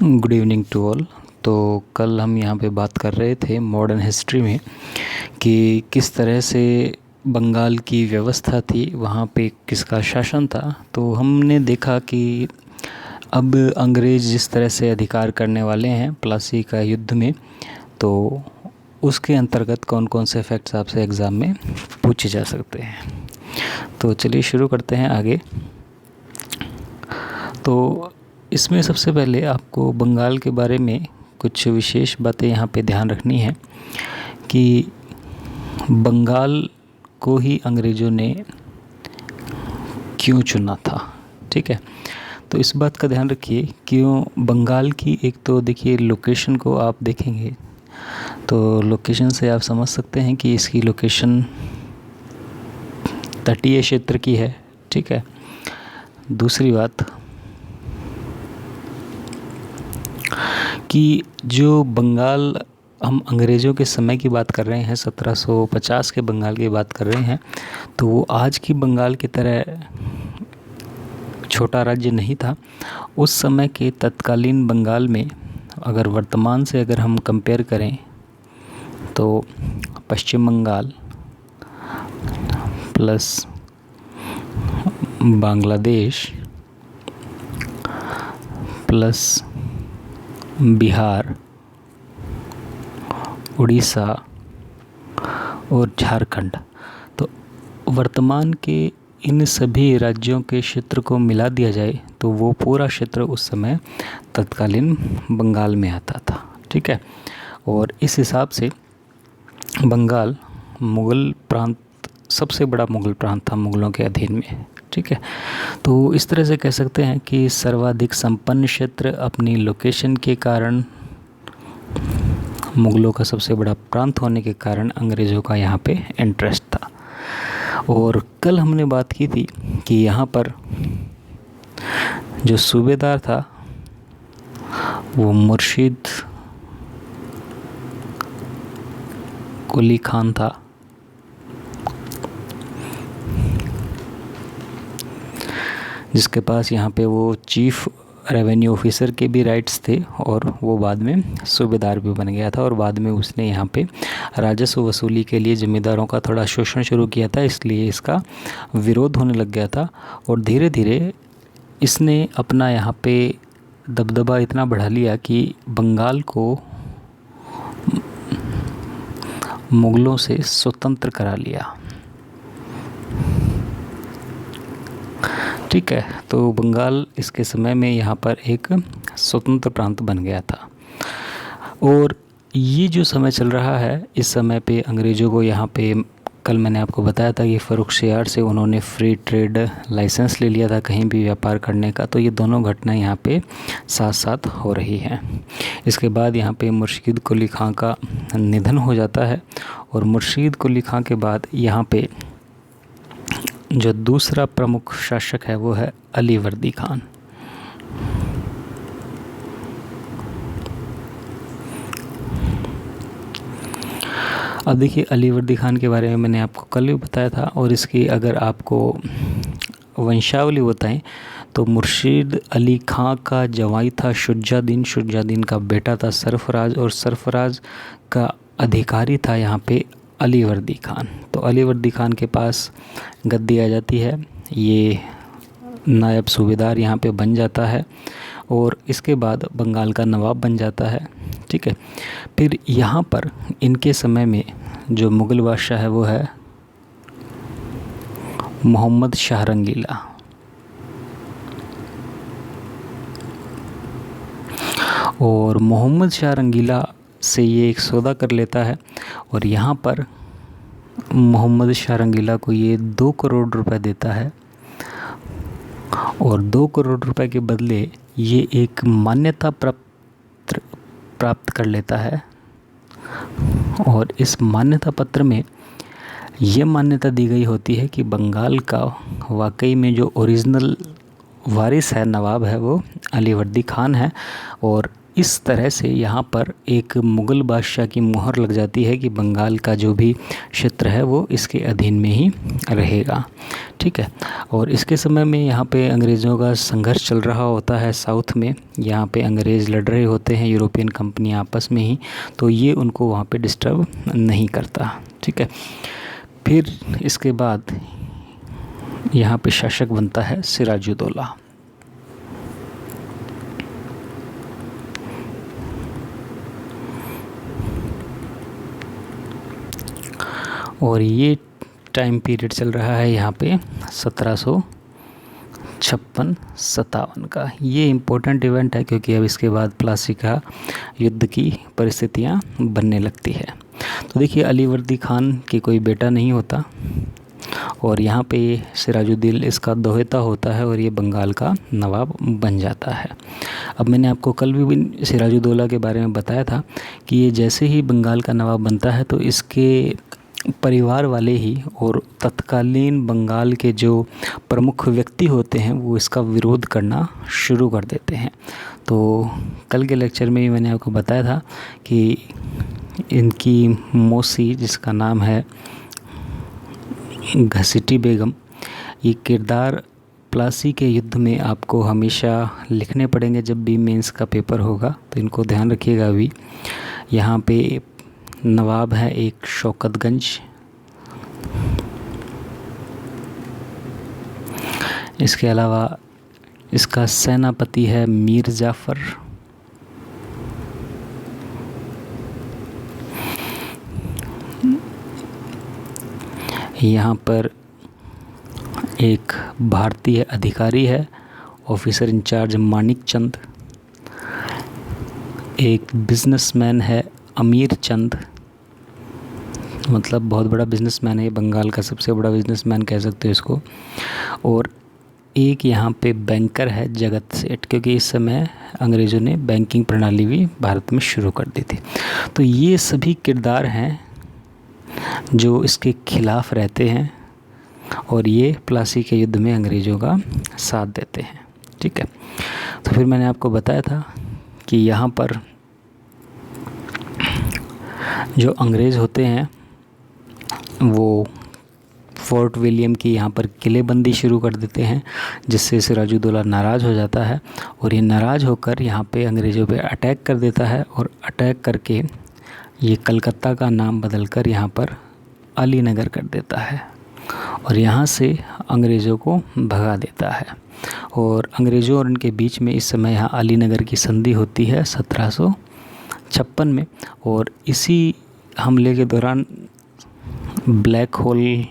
Good evening to all. तो कल हम यहाँ पे बात कर रहे थे मॉडर्न हिस्ट्री में कि किस तरह से बंगाल की व्यवस्था थी, वहाँ पे किसका शासन था। तो हमने देखा कि अब अंग्रेज़ जिस तरह से अधिकार करने वाले हैं प्लासी का युद्ध में, तो उसके अंतर्गत कौन कौन से फैक्ट्स आपसे एग्ज़ाम में पूछे जा सकते हैं। तो चलिए शुरू करते हैं आगे। तो इसमें सबसे पहले आपको बंगाल के बारे में कुछ विशेष बातें यहाँ पे ध्यान रखनी है कि बंगाल को ही अंग्रेज़ों ने क्यों चुना था। ठीक है, तो इस बात का ध्यान रखिए। क्यों बंगाल की, एक तो देखिए लोकेशन को आप देखेंगे तो लोकेशन से आप समझ सकते हैं कि इसकी लोकेशन तटीय क्षेत्र की है। ठीक है, दूसरी बात कि जो बंगाल, हम अंग्रेज़ों के समय की बात कर रहे हैं, 1750 के बंगाल की बात कर रहे हैं, तो वो आज की बंगाल की तरह छोटा राज्य नहीं था। उस समय के तत्कालीन बंगाल में अगर वर्तमान से अगर हम कंपेयर करें तो पश्चिम बंगाल प्लस बांग्लादेश प्लस बिहार, उड़ीसा और झारखंड, तो वर्तमान के इन सभी राज्यों के क्षेत्र को मिला दिया जाए तो वो पूरा क्षेत्र उस समय तत्कालीन बंगाल में आता था। ठीक है, और इस हिसाब से बंगाल मुग़ल प्रांत, सबसे बड़ा मुग़ल प्रांत था मुग़लों के अधीन में। ठीक है, तो इस तरह से कह सकते हैं कि सर्वाधिक संपन्न क्षेत्र अपनी लोकेशन के कारण, मुग़लों का सबसे बड़ा प्रांत होने के कारण अंग्रेज़ों का यहाँ पे इंटरेस्ट था। और कल हमने बात की थी कि यहाँ पर जो सूबेदार था वो मुर्शिद कुली खान था, जिसके पास यहाँ पे वो चीफ रेवेन्यू ऑफिसर के भी राइट्स थे और वो बाद में सूबेदार भी बन गया था। और बाद में उसने यहाँ पे राजस्व वसूली के लिए ज़मींदारों का थोड़ा शोषण शुरू किया था, इसलिए इसका विरोध होने लग गया था। और धीरे धीरे इसने अपना यहाँ पे दबदबा इतना बढ़ा लिया कि बंगाल को मुग़लों से स्वतंत्र करा लिया। ठीक है, तो बंगाल इसके समय में यहाँ पर एक स्वतंत्र प्रांत बन गया था। और ये जो समय चल रहा है, इस समय पे अंग्रेज़ों को यहाँ पे, कल मैंने आपको बताया था कि फ़र्रुखशियार से उन्होंने फ्री ट्रेड लाइसेंस ले लिया था कहीं भी व्यापार करने का। तो ये दोनों घटनाएं यहाँ पे साथ साथ हो रही हैं। इसके बाद यहाँ पे मुर्शिद कुली खां का निधन हो जाता है और मुर्शिद कुली खां के बाद यहाँ पे जो दूसरा प्रमुख शासक है वो है अलीवर्दी खान। अब देखिए, अलीवर्दी खान के बारे में मैंने आपको कल भी बताया था। और इसकी अगर आपको वंशावली बताएं तो मुर्शिद अली खां का जवाई था शुजाउद्दीन, शुजाउद्दीन का बेटा था सरफराज, और सरफराज का अधिकारी था यहाँ पे अलीवर्दी खान। तो अलीवर्दी खान के पास गद्दी आ जाती है, ये नायब सूबेदार यहाँ पे बन जाता है और इसके बाद बंगाल का नवाब बन जाता है। ठीक है, फिर यहाँ पर इनके समय में जो मुग़ल बादशाह है वो है मोहम्मद शाह रंगीला। और मोहम्मद शाह रंगीला से ये एक सौदा कर लेता है और यहाँ पर मोहम्मद शाह रंगीला को ये 2 करोड़ रुपए देता है और 2 करोड़ रुपए के बदले ये एक मान्यता प्राप्त कर लेता है। और इस मान्यता पत्र में ये मान्यता दी गई होती है कि बंगाल का वाकई में जो ओरिजिनल वारिस है, नवाब है, वो अलीवर्दी खान है। और इस तरह से यहाँ पर एक मुग़ल बादशाह की मुहर लग जाती है कि बंगाल का जो भी क्षेत्र है वो इसके अधीन में ही रहेगा। ठीक है। और इसके समय में यहाँ पे अंग्रेज़ों का संघर्ष चल रहा होता है साउथ में। यहाँ पे अंग्रेज़ लड़ रहे होते हैं यूरोपियन कंपनी आपस में ही, तो ये उनको वहाँ पे डिस्टर्ब नहीं करता। ठीक है। फिर इसके बाद यहाँ पे शासक बनता है सिराजुद्दौला। और ये टाइम पीरियड चल रहा है यहाँ पे 1756-57 का। ये इम्पोर्टेंट इवेंट है क्योंकि अब इसके बाद प्लासी का युद्ध की परिस्थितियाँ बनने लगती है। तो देखिए अलीवर्दी खान की कोई बेटा नहीं होता और यहाँ पे सिराजुद्दौला इसका दोहता होता है और ये बंगाल का नवाब बन जाता है। अब मैंने आपको कल भी सिराजुद्दौला के बारे में बताया था कि ये जैसे ही बंगाल का नवाब बनता है तो इसके परिवार वाले ही और तत्कालीन बंगाल के जो प्रमुख व्यक्ति होते हैं वो इसका विरोध करना शुरू कर देते हैं। तो कल के लेक्चर में ही मैंने आपको बताया था कि इनकी मौसी जिसका नाम है घसीटी बेगम, ये किरदार प्लासी के युद्ध में आपको हमेशा लिखने पड़ेंगे जब भी मेंस का पेपर होगा, तो इनको ध्यान रखिएगा। अभी यहाँ पे नवाब है एक शौकतगंज, इसके अलावा इसका सेनापति है मीर जाफ़र, यहाँ पर एक भारतीय अधिकारी है ऑफिसर इंचार्ज मानिक चंद, एक बिजनेसमैन है अमीर चंद, मतलब बहुत बड़ा बिजनेसमैन है, बंगाल का सबसे बड़ा बिजनेसमैन कह सकते हो इसको। और एक यहाँ पे बैंकर है जगत सेठ, क्योंकि इस समय अंग्रेज़ों ने बैंकिंग प्रणाली भी भारत में शुरू कर दी थी। तो ये सभी किरदार हैं जो इसके खिलाफ़ रहते हैं और ये प्लासी के युद्ध में अंग्रेज़ों का साथ देते हैं। ठीक है। तो फिर मैंने आपको बताया था कि यहाँ पर जो अंग्रेज़ होते हैं वो फोर्ट विलियम की यहाँ पर किलेबंदी शुरू कर देते हैं, जिससे सिराजुद्दौला नाराज़ हो जाता है और ये नाराज़ होकर यहाँ पे अंग्रेज़ों पे अटैक कर देता है और अटैक करके ये कलकत्ता का नाम बदलकर यहाँ पर अलीनगर कर देता है और यहाँ से अंग्रेज़ों को भगा देता है। और अंग्रेज़ों और इनके बीच में इस समय यहाँ अलीनगर की संधि होती है 1756 में। और इसी हमले के दौरान ब्लैक होल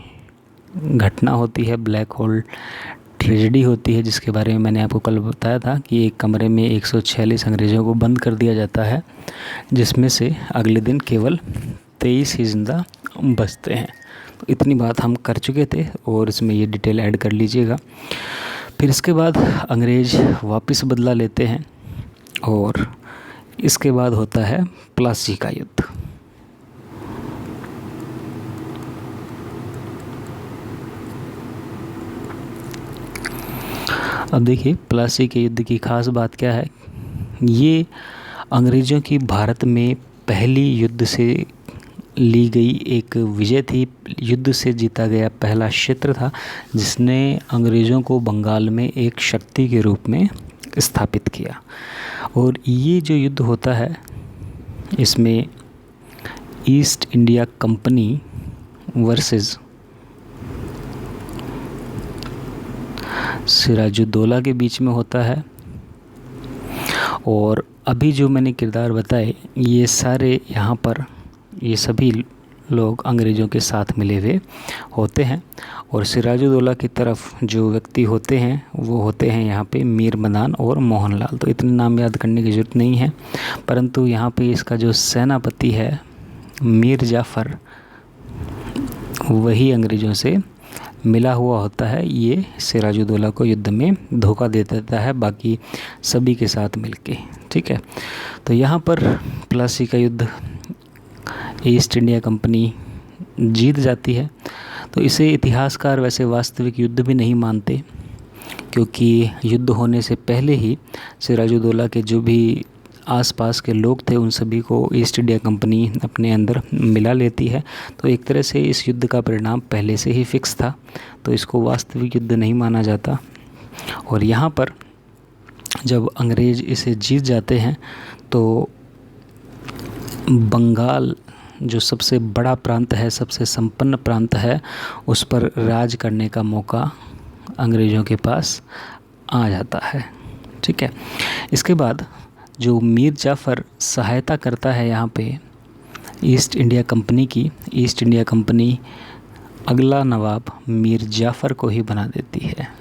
घटना होती है, ब्लैक होल ट्रेजेडी होती है, जिसके बारे में मैंने आपको कल बताया था कि एक कमरे में 146 अंग्रेज़ों को बंद कर दिया जाता है, जिसमें से अगले दिन केवल 23 ही ज़िंदा बचते हैं। तो इतनी बात हम कर चुके थे और इसमें ये डिटेल ऐड कर लीजिएगा। फिर इसके बाद अंग्रेज़ वापस बदला लेते हैं और इसके बाद होता है प्लासी का युद्ध। अब देखिए प्लासी के युद्ध की ख़ास बात क्या है। ये अंग्रेज़ों की भारत में पहली युद्ध से ली गई एक विजय थी, युद्ध से जीता गया पहला क्षेत्र था जिसने अंग्रेज़ों को बंगाल में एक शक्ति के रूप में स्थापित किया। और ये जो युद्ध होता है इसमें East India Company versus Sirajuddaula के बीच में होता है। और अभी जो मैंने किरदार बताए ये सारे यहाँ पर ये सभी लोग अंग्रेज़ों के साथ मिले हुए होते हैं। और सिराजुद्दौला की तरफ जो व्यक्ति होते हैं वो होते हैं यहाँ पे मीर मदान और मोहनलाल। तो इतने नाम याद करने की ज़रूरत नहीं है, परंतु यहाँ पे इसका जो सेनापति है मीर जाफ़र वही अंग्रेज़ों से मिला हुआ होता है। ये सिराजुद्दौला को युद्ध में धोखा दे देता है बाकी सभी के साथ मिलके। ठीक है। तो यहाँ पर प्लासी का युद्ध ईस्ट इंडिया कंपनी जीत जाती है। तो इसे इतिहासकार वैसे वास्तविक युद्ध भी नहीं मानते, क्योंकि युद्ध होने से पहले ही सिराजुद्दौला के जो भी आसपास के लोग थे उन सभी को ईस्ट इंडिया कंपनी अपने अंदर मिला लेती है। तो एक तरह से इस युद्ध का परिणाम पहले से ही फिक्स था, तो इसको वास्तविक युद्ध नहीं माना जाता। और यहाँ पर जब अंग्रेज़ इसे जीत जाते हैं तो बंगाल जो सबसे बड़ा प्रांत है, सबसे संपन्न प्रांत है, उस पर राज करने का मौका अंग्रेज़ों के पास आ जाता है। ठीक है, इसके बाद जो मीर जाफ़र सहायता करता है यहाँ पे ईस्ट इंडिया कंपनी की, ईस्ट इंडिया कंपनी अगला नवाब मीर जाफ़र को ही बना देती है।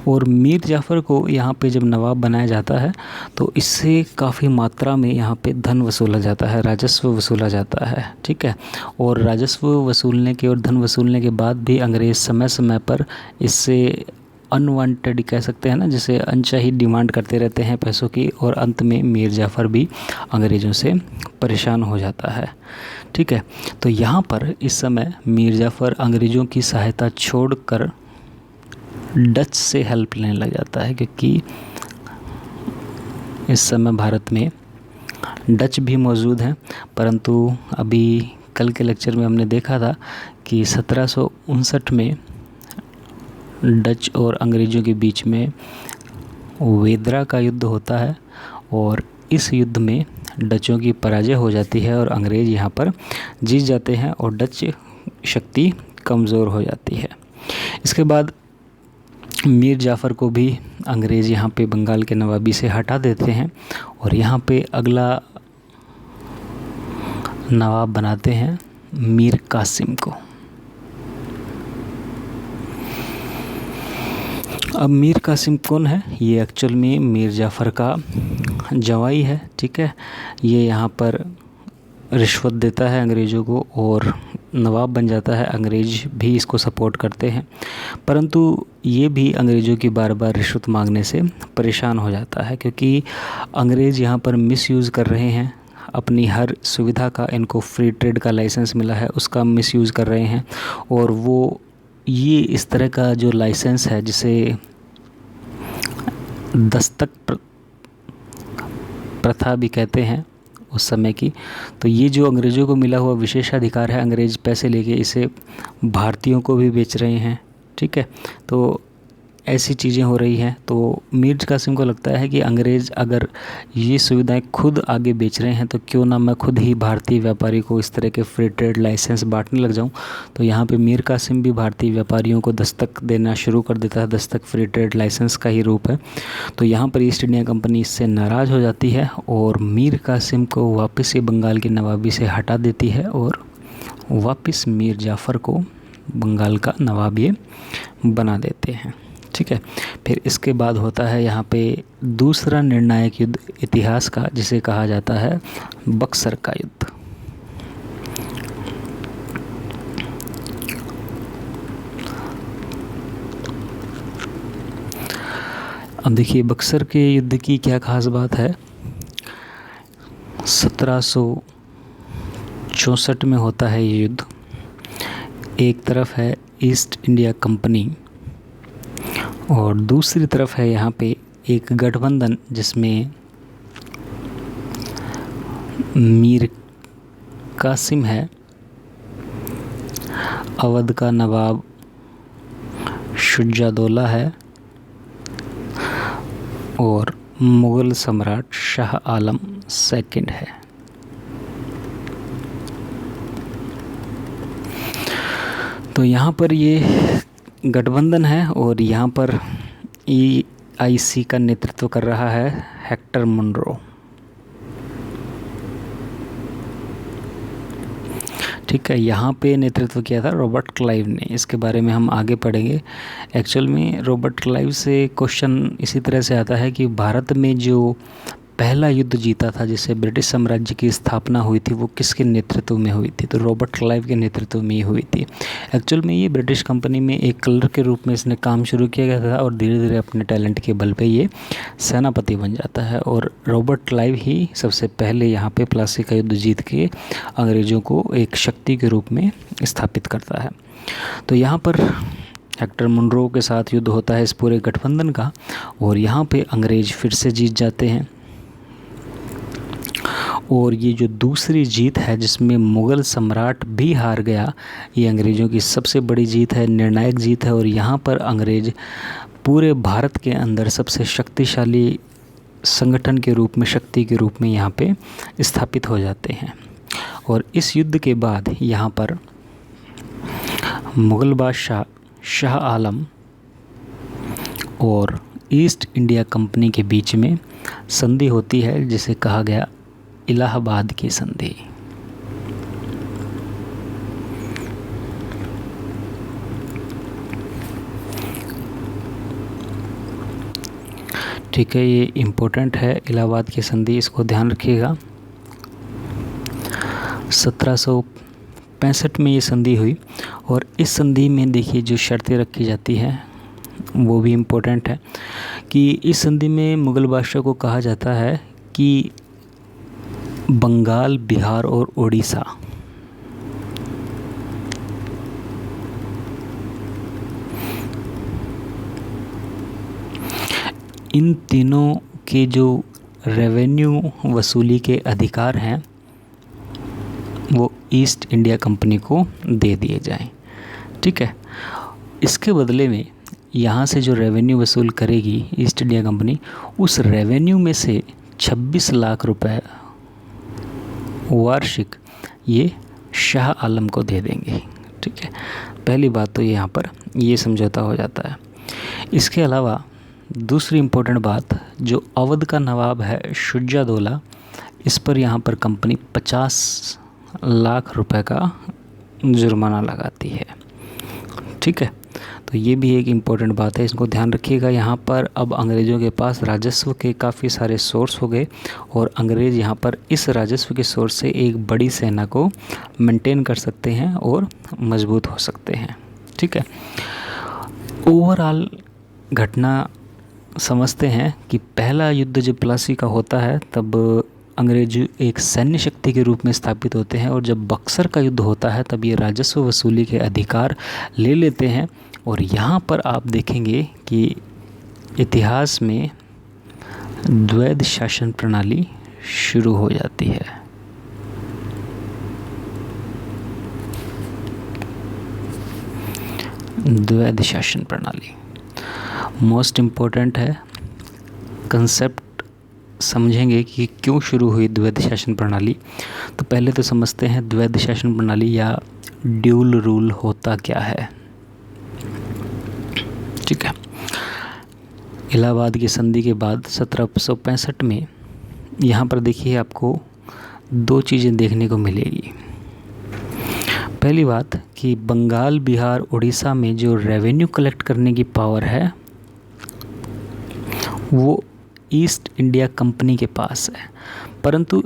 और मीर जाफ़र को यहाँ पे जब नवाब बनाया जाता है तो इससे काफ़ी मात्रा में यहाँ पे धन वसूला जाता है, राजस्व वसूला जाता है। ठीक है, और राजस्व वसूलने के और धन वसूलने के बाद भी अंग्रेज़ समय समय पर इससे अनवांटेड कह सकते हैं ना, जिसे अनचाही डिमांड करते रहते हैं पैसों की, और अंत में मीर जाफ़र भी अंग्रेज़ों से परेशान हो जाता है। ठीक है, तो यहाँ पर इस समय मीर जाफ़र अंग्रेज़ों की सहायता छोड़कर डच से हेल्प लेने लग जाता है, क्योंकि इस समय भारत में डच भी मौजूद हैं। परंतु अभी कल के लेक्चर में हमने देखा था कि 1759 में डच और अंग्रेज़ों के बीच में वेदरा का युद्ध होता है, और इस युद्ध में डचों की पराजय हो जाती है और अंग्रेज़ यहाँ पर जीत जाते हैं और डच शक्ति कमज़ोर हो जाती है। इसके बाद मीर जाफ़र को भी अंग्रेज़ यहाँ पे बंगाल के नवाबी से हटा देते हैं और यहाँ पे अगला नवाब बनाते हैं मीर कासिम को। अब मीर कासिम कौन है? ये एक्चुअल में मीर जाफ़र का जवाई है। ठीक है, ये यहाँ पर रिश्वत देता है अंग्रेज़ों को और नवाब बन जाता है। अंग्रेज़ भी इसको सपोर्ट करते हैं, परंतु ये भी अंग्रेज़ों की बार बार रिश्वत मांगने से परेशान हो जाता है, क्योंकि अंग्रेज़ यहाँ पर मिसयूज़ कर रहे हैं अपनी हर सुविधा का। इनको फ्री ट्रेड का लाइसेंस मिला है, उसका मिसयूज़ कर रहे हैं। और वो ये इस तरह का जो लाइसेंस है, जिसे दस्तक प्रथा भी कहते हैं उस समय की, तो ये जो अंग्रेज़ों को मिला हुआ विशेषाधिकार है, अंग्रेज़ पैसे लेके इसे भारतीयों को भी बेच रहे हैं। ठीक है, तो ऐसी चीज़ें हो रही हैं। तो मीर कासिम को लगता है कि अंग्रेज़ अगर ये सुविधाएं खुद आगे बेच रहे हैं तो क्यों ना मैं खुद ही भारतीय व्यापारी को इस तरह के फ्री ट्रेड लाइसेंस बांटने लग जाऊं। तो यहाँ पे मीर कासिम भी भारतीय व्यापारियों को दस्तक देना शुरू कर देता है। दस्तक फ्री ट्रेड लाइसेंस का ही रूप है। तो यहाँ पर ईस्ट इंडिया कंपनी इससे नाराज़ हो जाती है और मीर कासिम को वापस से बंगाल की नवाबी से हटा देती है और वापस मीर जाफ़र को बंगाल का नवाब ये बना देते हैं। ठीक है, फिर इसके बाद होता है यहाँ पे दूसरा निर्णायक युद्ध इतिहास का, जिसे कहा जाता है बक्सर का युद्ध। अब देखिए बक्सर के युद्ध की क्या खास बात है। 1764 में होता है ये युद्ध। एक तरफ है ईस्ट इंडिया कंपनी और दूसरी तरफ है यहाँ पे एक गठबंधन, जिसमें मीर कासिम है, अवध का नवाब शुजादौला है और मुग़ल सम्राट शाह आलम सेकंड है। तो यहाँ पर ये गठबंधन है और यहाँ पर EIC का नेतृत्व कर रहा है हेक्टर मुनरो। ठीक है, यहाँ पे नेतृत्व किया था रॉबर्ट क्लाइव ने। इसके बारे में हम आगे पढ़ेंगे। एक्चुअल में रॉबर्ट क्लाइव से क्वेश्चन इसी तरह से आता है कि भारत में जो पहला युद्ध जीता था, जिससे ब्रिटिश साम्राज्य की स्थापना हुई थी, वो किसके नेतृत्व में हुई थी? तो रॉबर्ट क्लाइव के नेतृत्व में ही हुई थी। एक्चुअल में ये ब्रिटिश कंपनी में एक क्लर्क के रूप में इसने काम शुरू किया गया था और धीरे धीरे अपने टैलेंट के बल पे ये सेनापति बन जाता है और रॉबर्ट क्लाइव ही सबसे पहले यहाँ पे प्लासी का युद्ध जीत के अंग्रेज़ों को एक शक्ति के रूप में स्थापित करता है। तो यहाँ पर हेक्टर मुनरो के साथ युद्ध होता है इस पूरे गठबंधन का, और यहाँ पे अंग्रेज फिर से जीत जाते हैं। और ये जो दूसरी जीत है जिसमें मुग़ल सम्राट भी हार गया, ये अंग्रेज़ों की सबसे बड़ी जीत है, निर्णायक जीत है। और यहाँ पर अंग्रेज़ पूरे भारत के अंदर सबसे शक्तिशाली संगठन के रूप में, शक्ति के रूप में यहाँ पे स्थापित हो जाते हैं। और इस युद्ध के बाद यहाँ पर मुग़ल बादशाह शाह आलम और ईस्ट इंडिया कंपनी के बीच में संधि होती है, जिसे कहा गया इलाहाबाद की संधि। ठीक है, ये इम्पोर्टेंट है इलाहाबाद की संधि, इसको ध्यान रखिएगा। 1765 में ये संधि हुई, और इस संधि में देखिए जो शर्तें रखी जाती हैं वो भी इम्पोर्टेंट है कि इस संधि में मुग़ल बादशाह को कहा जाता है कि बंगाल, बिहार और उड़ीसा इन तीनों के जो रेवेन्यू वसूली के अधिकार हैं वो ईस्ट इंडिया कंपनी को दे दिए जाएं। ठीक है, इसके बदले में यहाँ से जो रेवेन्यू वसूल करेगी ईस्ट इंडिया कंपनी, उस रेवेन्यू में से 26 लाख रुपए वार्षिक ये शाह आलम को दे देंगे। ठीक है, पहली बात तो यहाँ पर ये समझौता हो जाता है। इसके अलावा दूसरी इम्पोर्टेंट बात, जो अवध का नवाब है शुजा-उद-दौला, इस पर यहाँ पर कंपनी 50 लाख रुपए का जुर्माना लगाती है। ठीक है, तो ये भी एक इम्पोर्टेंट बात है, इसको ध्यान रखिएगा। यहाँ पर अब अंग्रेज़ों के पास राजस्व के काफ़ी सारे सोर्स हो गए, और अंग्रेज़ यहाँ पर इस राजस्व के सोर्स से एक बड़ी सेना को मेंटेन कर सकते हैं और मजबूत हो सकते हैं। ठीक है, ओवरऑल घटना समझते हैं कि पहला युद्ध जब प्लासी का होता है तब अंग्रेज एक सैन्य शक्ति के रूप में स्थापित होते हैं, और जब बक्सर का युद्ध होता है तब ये राजस्व वसूली के अधिकार ले लेते हैं। और यहाँ पर आप देखेंगे कि इतिहास में द्वैध शासन प्रणाली शुरू हो जाती है। द्वैध शासन प्रणाली मोस्ट इम्पोर्टेंट है, कंसेप्ट समझेंगे कि क्यों शुरू हुई द्वैध शासन प्रणाली। तो पहले तो समझते हैं द्वैध शासन प्रणाली या ड्यूल रूल होता क्या है। ठीक है, इलाहाबाद की संधि के बाद 1765 में यहाँ पर देखिए आपको दो चीज़ें देखने को मिलेगी। पहली बात कि बंगाल, बिहार, उड़ीसा में जो रेवेन्यू कलेक्ट करने की पावर है वो ईस्ट इंडिया कंपनी के पास है, परंतु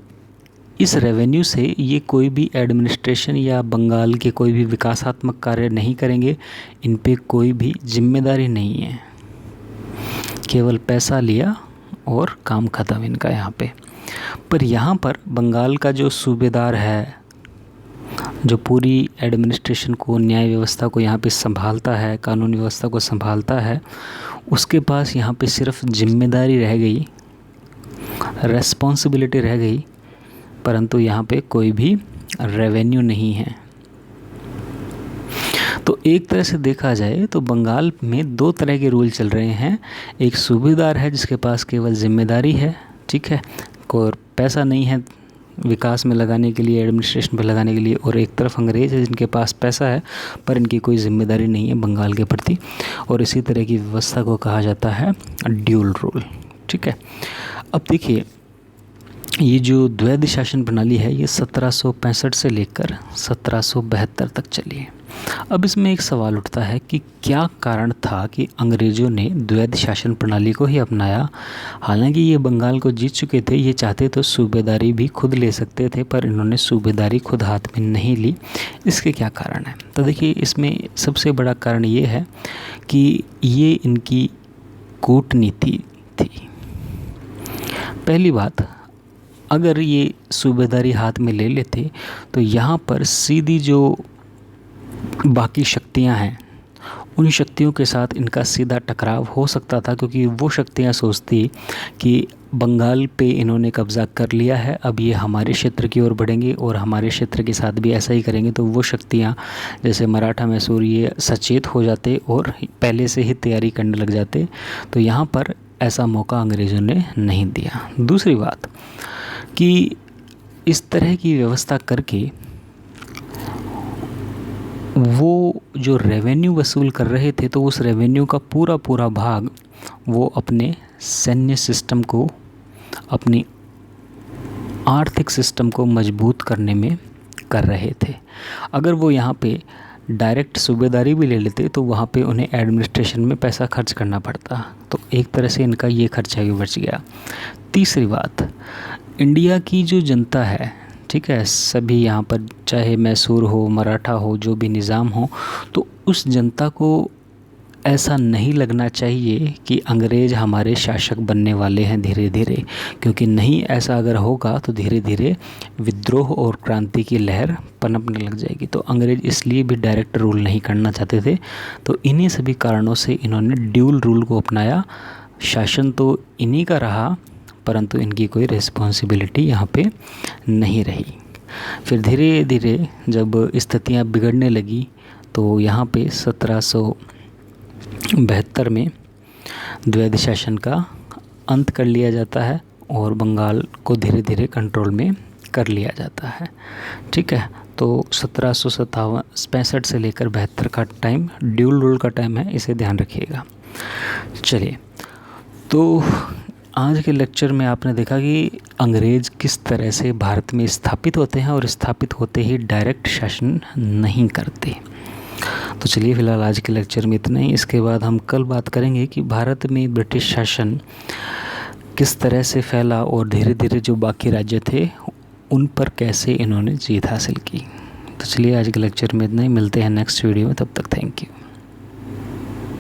इस रेवेन्यू से ये कोई भी एडमिनिस्ट्रेशन या बंगाल के कोई भी विकासात्मक कार्य नहीं करेंगे, इन पे कोई भी जिम्मेदारी नहीं है, केवल पैसा लिया और काम ख़त्म इनका यहाँ पे। पर यहाँ पर बंगाल का जो सूबेदार है, जो पूरी एडमिनिस्ट्रेशन को, न्याय व्यवस्था को यहाँ पे संभालता है, कानूनी व्यवस्था को संभालता है, उसके पास यहाँ पे सिर्फ जिम्मेदारी रह गई, रेस्पॉन्सिबिलिटी रह गई, परंतु यहाँ पे कोई भी रेवेन्यू नहीं है। तो एक तरह से देखा जाए तो बंगाल में दो तरह के रूल चल रहे हैं। एक सूबेदार है जिसके पास केवल जिम्मेदारी है, ठीक है, और पैसा नहीं है विकास में लगाने के लिए, एडमिनिस्ट्रेशन पर लगाने के लिए, और एक तरफ अंग्रेज़ है जिनके पास पैसा है पर इनकी कोई जिम्मेदारी नहीं है बंगाल के प्रति, और इसी तरह की व्यवस्था को कहा जाता है ड्यूल रूल। ठीक है, अब देखिए ये जो द्वैध शासन प्रणाली है ये 1765 से लेकर 1772 तक चली है। अब इसमें एक सवाल उठता है कि क्या कारण था कि अंग्रेज़ों ने द्वैध शासन प्रणाली को ही अपनाया। हालांकि ये बंगाल को जीत चुके थे, ये चाहते तो सूबेदारी भी खुद ले सकते थे, पर इन्होंने सूबेदारी खुद हाथ में नहीं ली। इसके क्या कारण है? तो देखिए इसमें सबसे बड़ा कारण ये है कि ये इनकी कूटनीति थी। पहली बात, अगर ये सूबेदारी हाथ में ले लेते तो यहाँ पर सीधी जो बाकी शक्तियाँ हैं उन शक्तियों के साथ इनका सीधा टकराव हो सकता था, क्योंकि वो शक्तियाँ सोचती कि बंगाल पे इन्होंने कब्ज़ा कर लिया है, अब ये हमारे क्षेत्र की ओर बढ़ेंगे और हमारे क्षेत्र के साथ भी ऐसा ही करेंगे। तो वो शक्तियाँ जैसे मराठा, मैसूर, ये सचेत हो जाते और पहले से ही तैयारी करने लग जाते। तो यहाँ पर ऐसा मौका अंग्रेज़ों ने नहीं दिया। दूसरी बात कि इस तरह की व्यवस्था करके वो जो रेवेन्यू वसूल कर रहे थे, तो उस रेवेन्यू का पूरा भाग वो अपने सैन्य सिस्टम को, अपनी आर्थिक सिस्टम को मजबूत करने में कर रहे थे। अगर वो यहाँ पे डायरेक्ट सूबेदारी भी ले लेते तो वहाँ पे उन्हें एडमिनिस्ट्रेशन में पैसा खर्च करना पड़ता, तो एक तरह से इनका ये खर्चा भी बच गया। तीसरी बात, इंडिया की जो जनता है, ठीक है, सभी यहाँ पर चाहे मैसूर हो, मराठा हो, जो भी निज़ाम हो, तो उस जनता को ऐसा नहीं लगना चाहिए कि अंग्रेज़ हमारे शासक बनने वाले हैं धीरे धीरे, क्योंकि नहीं, ऐसा अगर होगा तो धीरे धीरे विद्रोह और क्रांति की लहर पनपने लग जाएगी। तो अंग्रेज़ इसलिए भी डायरेक्ट रूल नहीं करना चाहते थे। तो इन्हीं सभी कारणों से इन्होंने ड्यूल रूल को अपनाया। शासन तो इन्हीं का रहा, परंतु इनकी कोई रिस्पॉन्सिबिलिटी यहाँ पे नहीं रही। फिर धीरे धीरे जब स्थितियाँ बिगड़ने लगी तो यहाँ पे 1772 में द्वैध शासन का अंत कर लिया जाता है और बंगाल को धीरे धीरे कंट्रोल में कर लिया जाता है। ठीक है, तो 1765 से लेकर 72 का टाइम ड्यूल रूल का टाइम है, इसे ध्यान रखिएगा। चलिए, तो आज के लेक्चर में आपने देखा कि अंग्रेज़ किस तरह से भारत में स्थापित होते हैं और स्थापित होते ही डायरेक्ट शासन नहीं करते। तो चलिए फ़िलहाल आज के लेक्चर में इतना ही। इसके बाद हम कल बात करेंगे कि भारत में ब्रिटिश शासन किस तरह से फैला और धीरे धीरे जो बाकी राज्य थे उन पर कैसे इन्होंने जीत हासिल की। तो चलिए आज के लेक्चर में इतना ही, मिलते हैं नेक्स्ट वीडियो में, तब तक थैंक यू।